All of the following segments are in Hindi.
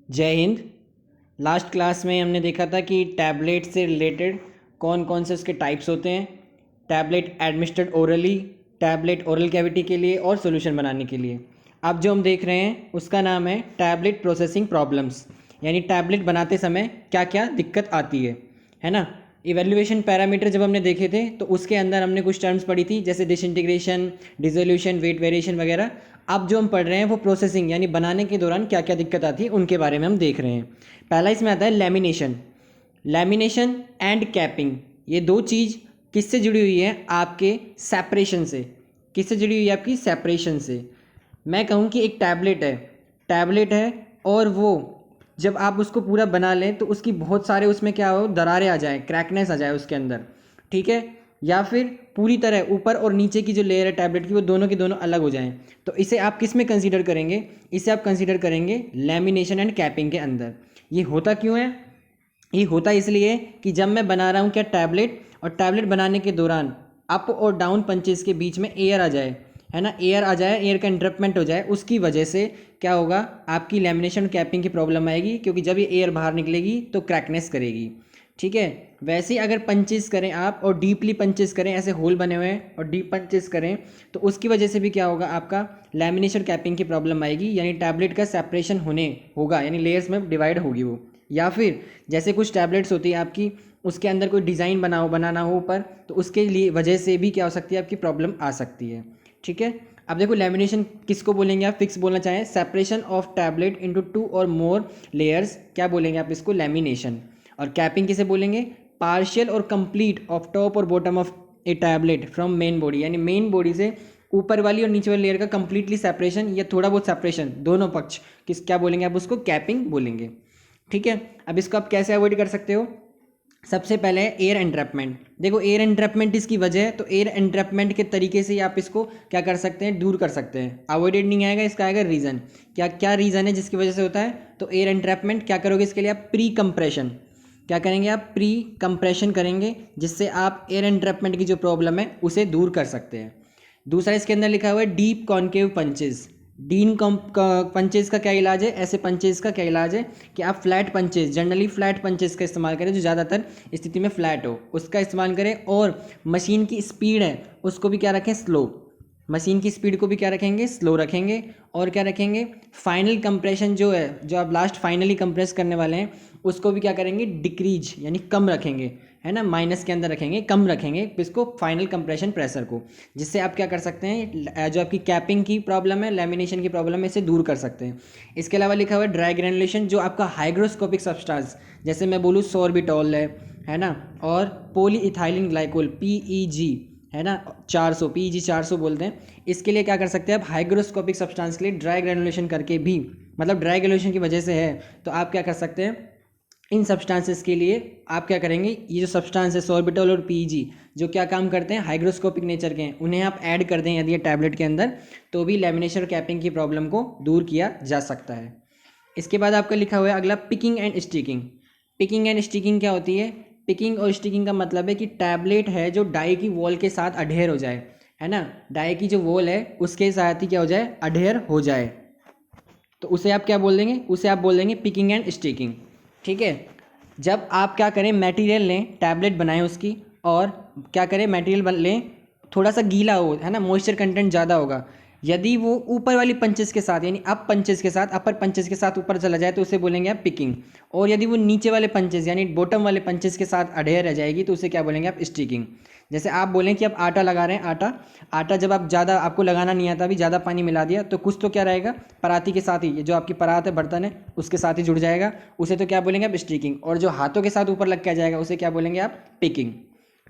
जय हिंद। लास्ट क्लास में हमने देखा था कि टैबलेट से रिलेटेड कौन कौन से उसके टाइप्स होते हैं। Tablet administered orally, tablet oral cavity के लिए और सॉल्यूशन बनाने के लिए। अब जो हम देख रहे हैं उसका नाम है टैबलेट प्रोसेसिंग प्रॉब्लम्स, यानी टैबलेट बनाते समय क्या क्या दिक्कत आती है ना। इवेल्युएशन पैरामीटर जब हमने देखे थे तो उसके अंदर हमने कुछ टर्म्स पढ़ी थी, जैसे डिसइंटीग्रेशन, डिसोल्यूशन, वेट वेरिएशन वगैरह। अब जो हम पढ़ रहे हैं वो प्रोसेसिंग यानी बनाने के दौरान क्या क्या दिक्कत आती है उनके बारे में हम देख रहे हैं। पहला इसमें आता है लैमिनेशन। लैमिनेशन एंड कैपिंग, ये दो चीज़ किससे जुड़ी हुई है? आपके सेपरेशन से। किससे जुड़ी हुई है? आपकी सेपरेशन से। मैं कहूँ कि एक टैबलेट है और वो जब आप उसको पूरा बना लें तो उसकी बहुत सारे उसमें क्या हो, दरारें आ जाएँ, क्रैकनेस आ जाए उसके अंदर, ठीक है। या फिर पूरी तरह ऊपर और नीचे की जो लेयर है टैबलेट की वो दोनों की दोनों अलग हो जाएं, तो इसे आप किस में कंसीडर करेंगे? इसे आप कंसीडर करेंगे लैमिनेशन एंड कैपिंग के अंदर। ये होता क्यों है? ये होता इसलिए कि जब मैं बना रहा हूँ क्या टैबलेट, और टैबलेट बनाने के दौरान अप और डाउन पंचेस के बीच में एयर आ जाए, है ना, एयर आ जाए, एयर का इंटरप्टमेंट हो जाए, उसकी वजह से क्या होगा? आपकी लैमिनेशन कैपिंग की प्रॉब्लम आएगी, क्योंकि जब ये एयर बाहर निकलेगी तो क्रैकनेस करेगी, ठीक है। वैसे ही अगर पंचेस करें आप और डीपली पंचेस करें, ऐसे होल बने हुए हैं और डीप पंचेस करें, तो उसकी वजह से भी क्या होगा? आपका लैमिनेशन कैपिंग की प्रॉब्लम आएगी, यानी टैबलेट का सेपरेशन होने होगा, यानी लेयर्स में डिवाइड होगी वो। या फिर जैसे कुछ टैबलेट्स होती है आपकी, उसके अंदर कोई डिज़ाइन बनाना हो ऊपर, तो उसके लिए वजह से भी क्या हो सकती है? आपकी प्रॉब्लम आ सकती है, ठीक है। अब देखो लैमिनेशन किसको बोलेंगे? आप फिक्स बोलना चाहें, सेपरेशन ऑफ टैबलेट इनटू 2 और मोर लेयर्स, क्या बोलेंगे आप इसको? लैमिनेशन। और कैपिंग किसे बोलेंगे? पार्शियल और कंप्लीट ऑफ टॉप और bottom of A tablet from main body, यानी मेन बॉडी से ऊपर वाली और नीचे वाली लेयर का कंप्लीटली सेपरेशन या थोड़ा बहुत सेपरेशन, दोनों पक्ष किस क्या बोलेंगे आप? उसको कैपिंग बोलेंगे, ठीक है। अब इसको आप कैसे अवॉइड कर सकते हो? सबसे पहले एयर एंट्रैपमेंट। देखो एयर एंट्रैपमेंट इसकी वजह है, तो एयर एंट्रैपमेंट के तरीके से ही आप इसको क्या कर सकते हैं? दूर कर सकते हैं। अवॉइडेड नहीं आएगा, इसका आएगा रीज़न। क्या क्या रीज़न है जिसकी वजह से होता है? तो एयर एंट्रैपमेंट क्या करोगे इसके लिए? आप प्री कंप्रेशन। क्या करेंगे आप? प्री कंप्रेशन करेंगे, जिससे आप एयर एंट्रैपमेंट की जो प्रॉब्लम है उसे दूर कर सकते हैं। दूसरा इसके अंदर लिखा हुआ है deep concave punches. Dean punches का क्या इलाज है? ऐसे पंचेस का क्या इलाज है कि आप flat punches, generally flat punches का इस्तेमाल करें, जो ज़्यादातर स्थिति में फ्लैट हो उसका इस्तेमाल करें। और मशीन की स्पीड है उसको भी क्या रखें? स्लो। मशीन की स्पीड को भी क्या रखेंगे? स्लो रखेंगे। और क्या रखेंगे? फाइनल कंप्रेशन जो है, जो आप लास्ट फाइनली कंप्रेस करने वाले हैं, उसको भी क्या करेंगे? डिक्रीज, यानी कम रखेंगे, है ना, माइनस के अंदर रखेंगे, कम रखेंगे इसको फाइनल कंप्रेशन प्रेशर को, जिससे आप क्या कर सकते हैं? जो आपकी कैपिंग की प्रॉब्लम है, लैमिनेशन की प्रॉब्लम है, इसे दूर कर सकते हैं। इसके अलावा लिखा हुआ है ड्राई ग्रेनुलेशन, जो आपका हाइग्रोस्कोपिक सब्सटेंस, जैसे मैं बोलूँ सॉर्बिटॉल है ना, और पॉलीइथाइलिन ग्लाइकोल PEG, है ना, 400 PEG 400 बोलते हैं। इसके लिए क्या कर सकते हैं आप? हाइग्रोस्कोपिक सब्सटेंस के लिए ड्राई ग्रेनुलेशन करके भी, मतलब ड्राई ग्रेनुलेशन की वजह से है, तो आप क्या कर सकते हैं? इन सब्सटेंसेस के लिए आप क्या करेंगे? ये जो सब्सटेंस है सॉर्बिटॉल और PEG, जो क्या काम करते हैं? हाइग्रोस्कोपिक नेचर के हैं, उन्हें आप ऐड कर दें यदि ये टैबलेट के अंदर, तो भी लैमिनेशन और कैपिंग की प्रॉब्लम को दूर किया जा सकता है। इसके बाद आपका लिखा हुआ है अगला picking and sticking. Picking and sticking क्या होती है? पिकिंग और स्टिकिंग का मतलब है कि टैबलेट है जो डाई की वॉल के साथ अडेयर हो जाए, है ना, डाई की जो वॉल है उसके साथ ही क्या हो जाए? अडेयर हो जाए, तो उसे आप क्या बोल देंगे? उसे आप बोल देंगे पिकिंग एंड स्टिकिंग, ठीक है। जब आप क्या करें? मटेरियल लें, टैबलेट बनाएं उसकी, और क्या करें? मटेरियल लें, थोड़ा सा गीला हो, है ना, मॉइस्चर कंटेंट ज़्यादा होगा। यदि वो ऊपर वाली पंचेस के साथ, यानी अप पंचेस के साथ, अपर पंचेस के साथ ऊपर चला जाए तो उसे बोलेंगे आप पिकिंग। और यदि वो नीचे वाले पंचेस यानी बॉटम वाले पंचेस के साथ अडेयर रह जाएगी तो उसे क्या बोलेंगे आप? स्टिकिंग। जैसे आप बोलें कि आप आटा लगा रहे हैं, आटा जब आप ज़्यादा, आपको लगाना नहीं आता, अभी ज़्यादा पानी मिला दिया, तो कुछ तो क्या रहेगा? पराती के साथ ही, ये जो आपकी परात है, बर्तन है, उसके साथ ही जुड़ जाएगा, उसे तो क्या बोलेंगे आप? स्टिकिंग। और जो हाथों के साथ ऊपर लग के आ जाएगा उसे क्या बोलेंगे आप? पिकिंग,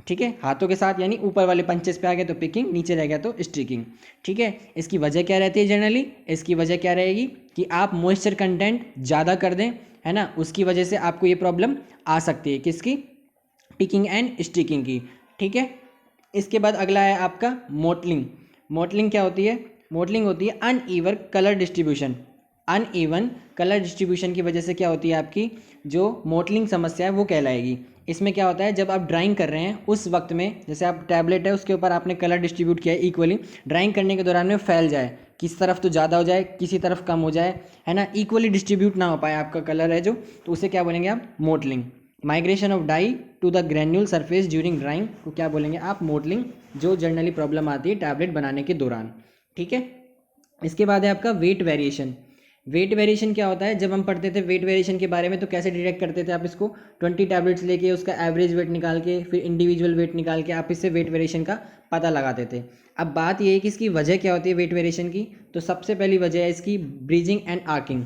ठीक है। हाथों के साथ यानी ऊपर वाले पंचेस पे आ गए तो पिकिंग, नीचे रह गया तो स्टिकिंग, ठीक है। इसकी वजह क्या रहती है जनरली? इसकी वजह क्या रहेगी कि आप मॉइस्चर कंटेंट ज़्यादा कर दें, है ना, उसकी वजह से आपको ये प्रॉब्लम आ सकती है, किसकी? पिकिंग एंड स्टिकिंग की, ठीक है। इसके बाद अगला है आपका मोटलिंग। मोटलिंग क्या होती है? मोटलिंग होती है uneven colour distribution. Uneven colour distribution की वजह से क्या होती है आपकी जो मोटलिंग समस्या है वो कहलाएगी। इसमें क्या होता है, जब आप ड्राइंग कर रहे हैं उस वक्त में, जैसे आप टैबलेट है उसके ऊपर आपने कलर डिस्ट्रीब्यूट किया है इक्वली, ड्राइंग करने के दौरान में फैल जाए, किसी तरफ तो ज़्यादा हो जाए किसी तरफ कम हो जाए, है ना, इक्वली डिस्ट्रीब्यूट ना हो पाए आपका कलर है जो, तो उसे क्या बोलेंगे आप, mottling. Migration of dye to the granule surface during drying को क्या बोलेंगे आप, मोटलिंग, जो जनरली प्रॉब्लम आती है टैबलेट बनाने के दौरान। ठीक है, इसके बाद है आपका वेट वेरिएशन। वेट वेरिएशन क्या होता है, जब हम पढ़ते थे वेट वेरिएशन के बारे में तो कैसे डिटेक्ट करते थे आप इसको, 20 टैबलेट्स लेके उसका एवरेज वेट निकाल के फिर इंडिविजुअल वेट निकाल के आप इससे वेट वेरिएशन का पता लगाते थे। अब बात ये है कि इसकी वजह क्या होती है वेट वेरिएशन की, तो सबसे पहली वजह है इसकी bridging and arching.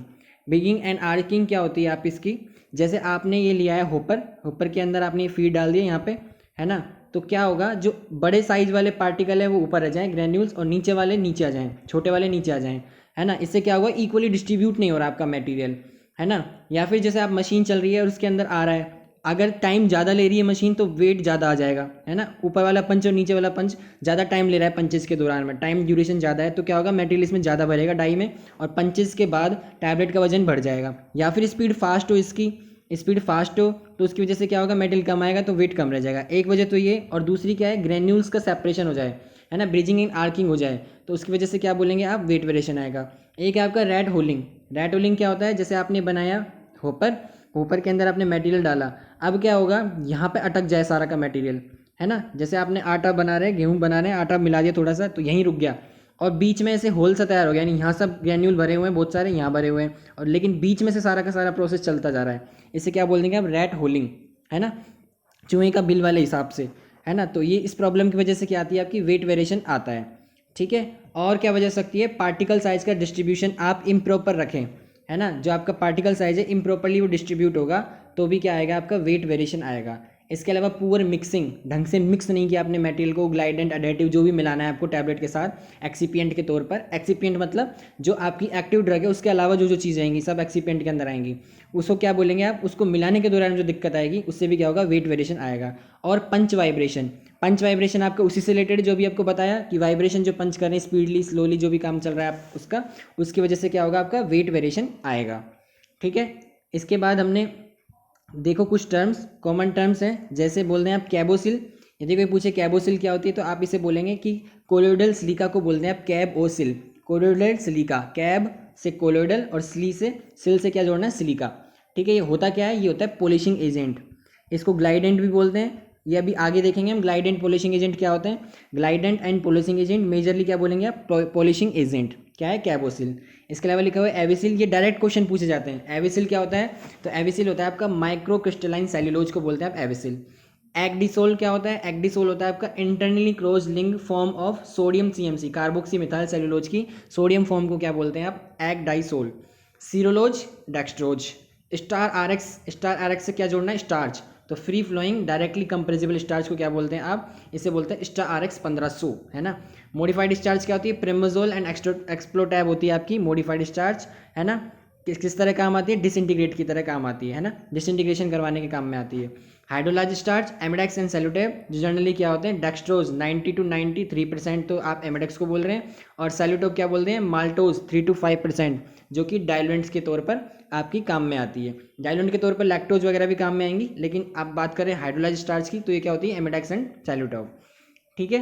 Bridging and arching क्या होती है आप इसकी, जैसे आपने ये लिया है होपर, होपर के अंदर आपने ये फीड डाल दिया यहाँ पे, है ना, तो क्या होगा, जो बड़े साइज वाले पार्टिकल है वो ऊपर आ जाएं ग्रेन्यूल्स, और नीचे वाले नीचे आ जाएं, छोटे वाले नीचे आ जाएं, है ना। इससे क्या होगा, इक्वली डिस्ट्रीब्यूट नहीं हो रहा आपका मटेरियल, है ना। या फिर जैसे आप मशीन चल रही है और उसके अंदर आ रहा है, अगर टाइम ज़्यादा ले रही है मशीन तो वेट ज़्यादा आ जाएगा, है ना। ऊपर वाला पंच और नीचे वाला पंच ज़्यादा टाइम ले रहा है, पंचेस के दौरान में टाइम ड्यूरेशन ज़्यादा है, तो क्या होगा, मटेरियल इसमें ज़्यादा भरेगा डाई में, और पंचेस के बाद टैबलेट का वजन बढ़ जाएगा। या फिर स्पीड फास्ट हो, इसकी स्पीड फास्ट हो तो उसकी वजह से क्या होगा, मेटेरियल कम आएगा तो वेट कम रह जाएगा, एक वजह तो ये। और दूसरी क्या है, ग्रेन्यूल्स का सेपरेशन हो जाए, है ना, ब्रिजिंग एंड आर्किंग हो जाए, तो उसकी वजह से क्या बोलेंगे आप, वेट वेरिएशन आएगा। एक है आपका रैट होलिंग। रैट होलिंग क्या होता है, जैसे आपने बनाया होपर, होपर के अंदर आपने मटेरियल डाला, अब क्या होगा, यहाँ पे अटक जाए सारा का मटेरियल, है ना। जैसे आपने आटा बना रहे, गेहूँ बना रहे हैं, आटा मिला दिया थोड़ा सा तो यहीं रुक गया, और बीच में ऐसे होल सा तैयार हो गया, यानी यहाँ सब ग्रेन्यूल भरे हुए हैं बहुत सारे, यहाँ भरे हुए हैं, और लेकिन बीच में से सारा का सारा प्रोसेस चलता जा रहा है, इसे क्या बोल देंगे आप, रैट होलिंग, है ना, चूहे का बिल वाले हिसाब से, है ना। तो ये इस प्रॉब्लम की वजह से क्या आती है आपकी, वेट वेरिएशन आता है। ठीक है, और क्या वजह सकती है, पार्टिकल साइज का डिस्ट्रीब्यूशन आप इम्प्रॉपर रखें, है ना, जो आपका पार्टिकल साइज है इम्प्रॉपरली वो डिस्ट्रीब्यूट होगा तो भी क्या आएगा, आपका वेट वेरिएशन आएगा। इसके अलावा पुअर मिक्सिंग, ढंग से मिक्स नहीं किया आपने मटेरियल को, ग्लाइडेंट एडेटिव जो भी मिलाना है आपको टैबलेट के साथ एक्सीपिएंट के तौर पर, एक्सीपिएंट मतलब जो आपकी एक्टिव ड्रग है उसके अलावा जो जो चीज़ें आएंगी सब एक्सीपिएंट के अंदर आएंगी, उसको क्या बोलेंगे आप, उसको मिलाने के दौरान जो दिक्कत आएगी उससे भी क्या होगा, वेट वेरिएशन आएगा। और पंच वाइब्रेशन, पंच वाइब्रेशन आपका उसी से रिलेटेड जो भी आपको बताया कि वाइब्रेशन जो पंच कर रहे हैं स्पीडली स्लोली जो भी काम चल रहा है आप उसका, उसकी वजह से क्या होगा, आपका वेट वेरिएशन आएगा। ठीक है, इसके बाद हमने देखो कुछ टर्म्स, कॉमन टर्म्स हैं, जैसे बोल रहे हैं आप कैबोसिल। यदि कोई पूछे कैबोसिल क्या होती है तो आप इसे बोलेंगे कि कोलोइडल सिलिका को बोलते हैं आप कैबोसिल। कोलोइडल सिलिका, कैब से कोलोइडल और सिल से क्या जोड़ना है, सिलिका। ठीक है, ये होता क्या है, ये होता है पॉलिशिंग एजेंट, इसको ग्लाइडेंट भी बोलते हैं, ये अभी आगे देखेंगे हम ग्लाइडेंट पॉलिशिंग एजेंट क्या होते हैं। Glidant and polishing agent majorly क्या बोलेंगे आप, पॉलिशिंग एजेंट क्या है, कैबोसिल। इसके अलावा लिखा हुआ है एविसिल, ये डायरेक्ट क्वेश्चन पूछे जाते हैं। एविसिल क्या होता है, तो एविसिल होता है आपका माइक्रो क्रिस्टलाइन सेल्यूलोज को बोलते हैं आप एविसिल। एक्डिसोल क्या होता है, एक्डिसोल होता है आपका internally close linked form of sodium CMC, carboxy methyl cellulose की सोडियम फॉर्म को क्या बोलते हैं आप, एक्डाइसोल। सीरोलोज डेक्सट्रोज। स्टार RX से क्या जोड़ना है, स्टार्च, तो free flowing directly compressible starch को क्या बोलते हैं आप, इसे बोलते हैं स्टार RX 1500, है ना। मॉडिफाइड स्टार्च क्या होती है, प्रेमोजोल एंड एक्सप्लोटैब होती है आपकी मॉडिफाइड स्टार्च, है ना। किस तरह काम आती है, डिसइंटीग्रेट की तरह काम आती है ना, डिसइंटीग्रेशन करवाने के काम में आती है। हाइड्रोलाइज स्टार्च, एमिडेक्स एंड सेलुटेब, जो जनरली क्या होते हैं, डेक्सट्रोज 90 to 93% तो आप एमिडेक्स को बोल रहे हैं, और सेलुटोब क्या बोलते हैं, माल्टोज 3 to 5%, जो कि डायलुएंट्स के तौर पर आपकी काम में आती है। डायलुएंट के तौर पर लैक्टोज वगैरह भी काम में आएंगी, लेकिन आप बात करें हाइड्रोलाइज स्टार्च की तो ये क्या होती है, एमिडेक्स एंड सेलुटोब। ठीक है,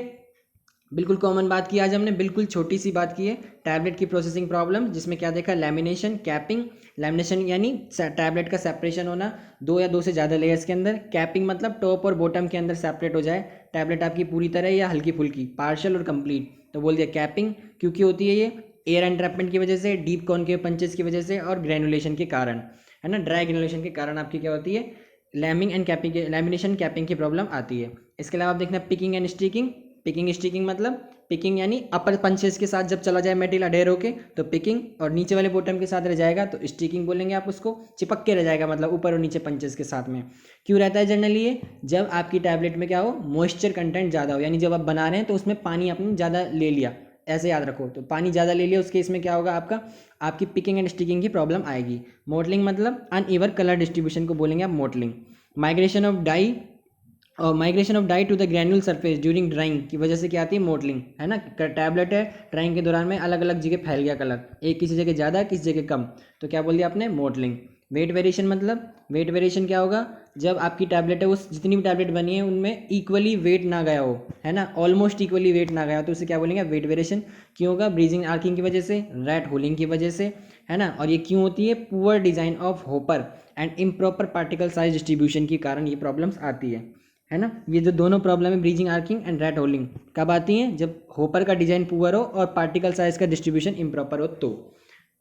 बिल्कुल कॉमन बात की आज हमने, बिल्कुल छोटी सी बात की है, टैबलेट की प्रोसेसिंग प्रॉब्लम, जिसमें क्या देखा, लैमिनेशन, कैपिंग। लैमिनेशन यानी टैबलेट का सेपरेशन होना 2 या 2 से ज़्यादा लेयर्स के अंदर। कैपिंग मतलब टॉप और बॉटम के अंदर सेपरेट हो जाए टैबलेट आपकी पूरी तरह या हल्की फुल्की, पार्शियल और कंप्लीट, तो बोल दिया कैपिंग। क्योंकि होती है ये एयर एंट्रैपमेंट की वजह से, डीप कॉनकेव पंचेस की वजह से, और ग्रेनुलेशन के कारण, है ना, ड्राई ग्रेनुलेशन के कारण आपकी क्या होती है, लैमिंग एंड कैपिंग, लैमिनेशन कैपिंग की प्रॉब्लम आती है। इसके अलावा आप देखना picking and sticking. Picking sticking मतलब पिकिंग यानी अपर पंचेस के साथ जब चला जाए मेटेरियल अडेयर होके तो पिकिंग, और नीचे वाले बॉटम के साथ रह जाएगा तो स्टिकिंग बोलेंगे आप उसको, चिपक के रह जाएगा मतलब ऊपर और नीचे पंचेस के साथ में। क्यों रहता है जनरली ये, जब आपकी टैबलेट में क्या हो, मॉइस्चर कंटेंट ज़्यादा हो, यानी जब आप बना रहे हैं तो उसमें पानी आपने ज़्यादा ले लिया, ऐसे याद रखो, तो पानी ज़्यादा ले लिया उसके, इसमें क्या होगा आपका, आपकी पिकिंग एंड स्टिकिंग की प्रॉब्लम आएगी। मोटलिंग मतलब अनइवन कलर डिस्ट्रीब्यूशन को बोलेंगे आप मोटलिंग। माइग्रेशन ऑफ डाई और migration of dye to the granule surface during drying की वजह से क्या आती है, मोटलिंग, है ना। टैबलेट है, ड्राइंग के दौरान में अलग अलग जगह फैल गया कलर, एक किसी जगह ज़्यादा किसी जगह कम, तो क्या बोल दिया आपने, मोटलिंग। वेट वेरिएशन मतलब, वेट वेरिएशन क्या होगा, जब आपकी टैबलेट है उस जितनी भी टैबलेट बनी है उनमें इक्वली वेट ना गया हो, है ना, ऑलमोस्ट इक्वली वेट ना गया हो, तो उसे क्या बोलेंगे, वेट वेरिएशन। क्यों होगा, ब्रीजिंग आर्किंग की वजह से, रैट होलिंग की वजह से, है ना। और ये क्यों होती है, poor design of hopper and improper particle size distribution के कारण ये प्रॉब्लम्स आती है ना। ये जो दोनों प्रॉब्लम है, ब्रीजिंग आर्किंग एंड रैट होलिंग, कब आती हैं, जब होपर का डिजाइन पुअर हो और पार्टिकल साइज का डिस्ट्रीब्यूशन इम्प्रॉपर हो तो,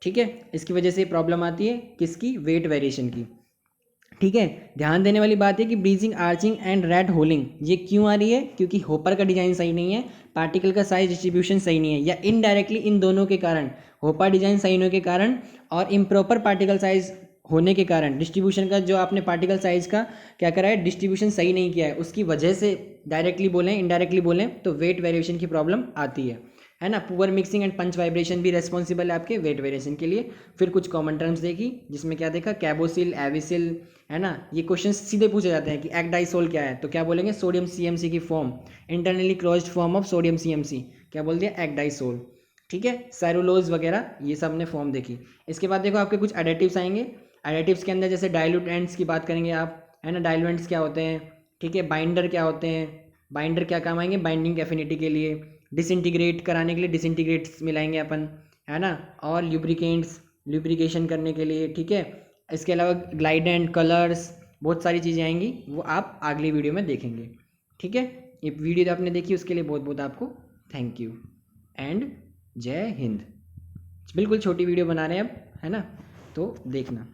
ठीक है। इसकी वजह से प्रॉब्लम आती है किसकी, वेट वेरिएशन की, ठीक है। ध्यान देने वाली बात है कि ब्रीजिंग आर्चिंग एंड रैट होलिंग ये क्यों आ रही है, क्योंकि होपर का डिजाइन सही नहीं है, पार्टिकल का साइज डिस्ट्रीब्यूशन सही नहीं है, या इनडायरेक्टली इन दोनों के कारण, होपर डिजाइन सही होने के कारण और इम्प्रॉपर पार्टिकल साइज होने के कारण, डिस्ट्रीब्यूशन का जो आपने पार्टिकल साइज का क्या करा है, डिस्ट्रीब्यूशन सही नहीं किया है, उसकी वजह से डायरेक्टली बोलें इनडायरेक्टली बोलें तो वेट वेरिएशन की प्रॉब्लम आती है ना। Poor mixing and punch vibration भी रेस्पॉन्सिबल है आपके वेट वेरिएशन के लिए। फिर कुछ कॉमन टर्म्स देखी जिसमें क्या देखा, कैबोसिल, एविसिल, है ना। ये क्वेश्चन सीधे पूछे जाते हैं कि एक्डाइसोल क्या है, तो क्या बोलेंगे, सोडियम सीएमसी की form, internally closed form of sodium CMC, क्या बोल दिया, एक्डाइसोल, ठीक है। सेलुलोज वगैरह ये सब ने फॉर्म देखी। इसके बाद देखो आपके कुछ एडिटिव्स आएंगे। एडिटिव्स के अंदर जैसे डाइल्यूटेंट्स की बात करेंगे आप, है ना, डाइल्यूटेंट्स क्या होते हैं, ठीक है। बाइंडर क्या होते हैं, बाइंडर क्या काम आएंगे, बाइंडिंग एफिनिटी के लिए, डिसइंटीग्रेट कराने के लिए डिसइंटीग्रेट्स मिलाएंगे अपन, है ना, और ल्यूब्रिकेंट्स ल्यूब्रिकेशन करने के लिए, ठीक है। इसके अलावा ग्लाइडेंट, कलर्स, बहुत सारी चीज़ें आएंगी, वो आप अगली वीडियो में देखेंगे, ठीक है। ये वीडियो जो आपने देखी उसके लिए बहुत बहुत आपको थैंक यू एंड जय हिंद। बिल्कुल छोटी वीडियो बना रहे हैं अब, है ना, तो देखना।